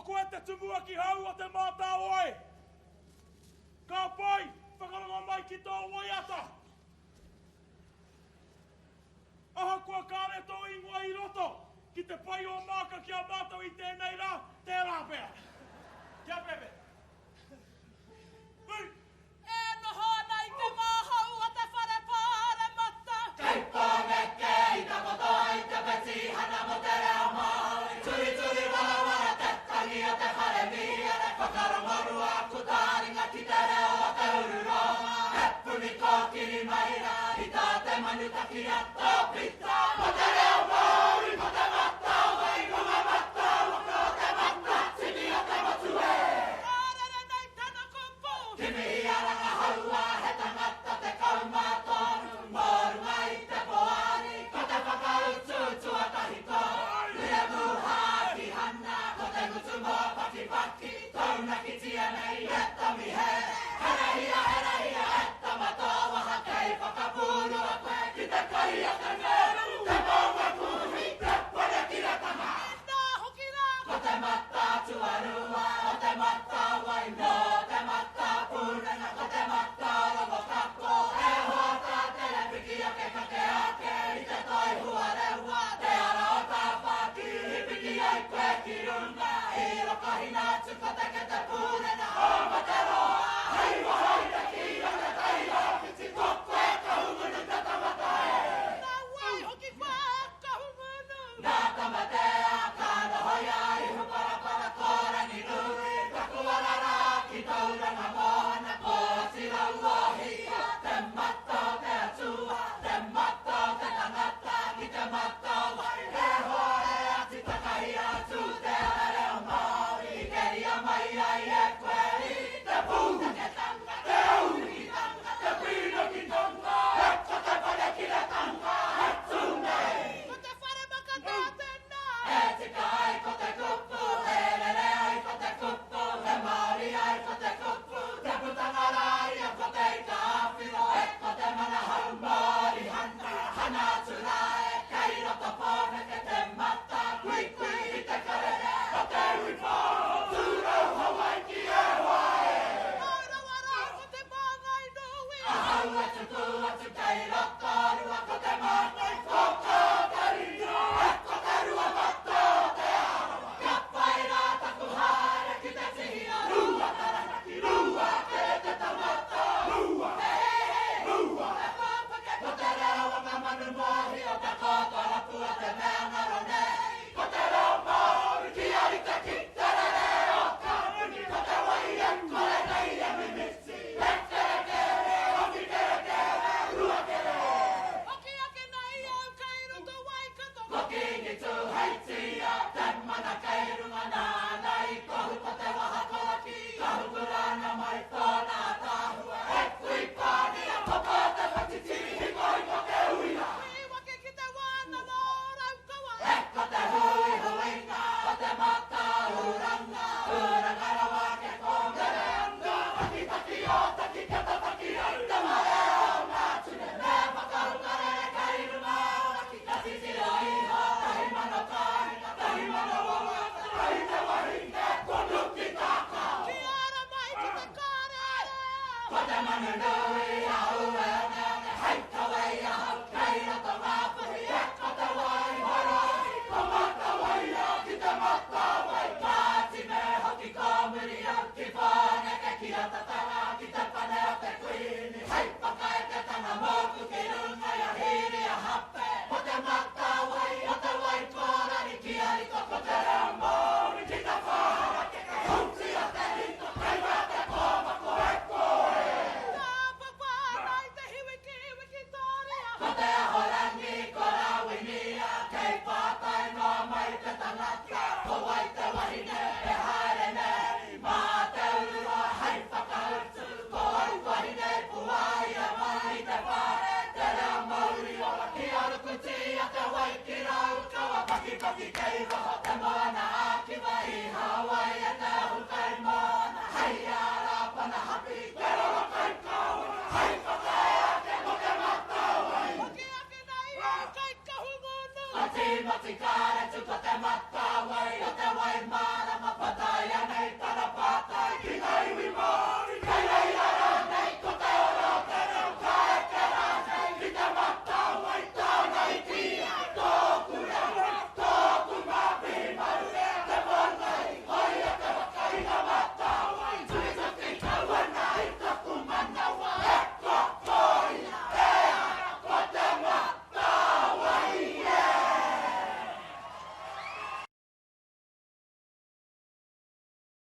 ko te tumua ki hau o te mata oe. Ka pai, whakaronga mai ki tō waiata. Aha kua kāre tō ingoa I roto, ki te pai o māka ki a mātou I tēnei rā, tērā pēr. Kia pepe. Hui! E noho nei te māhau o te whare pāre mata. Kei pāne kei takoto I te peti hana mo te reo māhau. Turi turi wala wala te tangi o te whare mia. Whakarongorua kutaringa ki te reo o te ururonga. He puni kōkiri maira I tā te manutaki a tō pita. Mo te reo Māori, mo te mata, wai runga mata, waka o te mata, tini o te motu e. Ārere nei tana kupu. Kimi I aranga haua, he tangata te kaumātonu. Mōrunga I te poani, ko te whakautu tuatahi tō. Ria muha ki hana, ko te ngutu mō paki paki. Tauna ki tia nei, e tami he. Herehia, e tamato, waha kei whakapuru a koe. Ki te kai a te meru, te maunga kuhi, te wane kira tama. Nā hoki rā. Ko te mata tuarua, o te mata wai no, te mata pūrenga, ko te mata rongo kako. E hoata te repiki a ke kake ake, I te toi hua rewa, te ara o tā pāki, I piki ai koe ki runga. I rokahina atu ko te ke te pūrenga, o ma te roa. Hei wa hei te ki o te teia, ki ko koe ka humunu te tamata e. Nā wai hoki whakahumunu. Nā tamatea ka nohoia I huparapara kōrangi nui. Kakuarara ki tauranga mohana ko atira uohia. Te mata o te atua, te mata o te tangata, ki te mata wai. He hoa e ati takahi atu te ara reo Māori. I keria mai ai e koe I te pūta ke tanga, te auri ki tanga, te pino ki tonga. He ko te whare ki le tanga, he tūnei. Ko te whare maka tō tēnā. E tika ai ko te kupu, he rere ai ko te kupu, he Māori ai ko te kupu, te putanga rai a ko te ika awhiro, e ko te manahau Māori hana, hana atu rai, kei roto pōne ke te mata, kui kui I te karere, o te uipa, tūrau Hawaii ki e wae. Aurawa rā ko te māngai nui. Ahau atu kei roto rua ko te māngai kōkā tarino, e ko te rua mata o te arawa. Ka pai rā taku hare ki te tihia, rua taranaki, rua ke te tamata, rua, hei, rua, e pāpake. Ko te reo wanga manu mohi o te kōtora pua te mea ngaro nei. Ko te reo Māori ki ai te kitarere o ka muni, ko te wai e kore nei e minisi. E kere kere, hoki kere kere, rua kere. Hoki ake nei au kei roto wai kato. Ko kingi tu heitia, te mana kei runga nānei, kohu ko te waha koraki, kohu kurana mai tōna tāhua. E kui pāni a papa te patiti, hiko te uina. I wake ki te wāna nō raukawa. E ko te hui huinga, o te mata uranga, uranga rawa ke kōngere anga, taki taki o taki kata taki ai te mare o mātune. Me whakarukare kei runga oraki, ka titiro iho, tahi mano kāinga, tahi mano wanga, tahi te wahinge, konuki tāka. Ki ara mai ki te kāre. Ko te manu nui a ue one one, hei kawai a hau kei roto ngāpuhi, e ko te wai horoi, ko mata wai a ki te mata wai, kāti me hoki ko muri au ki whai.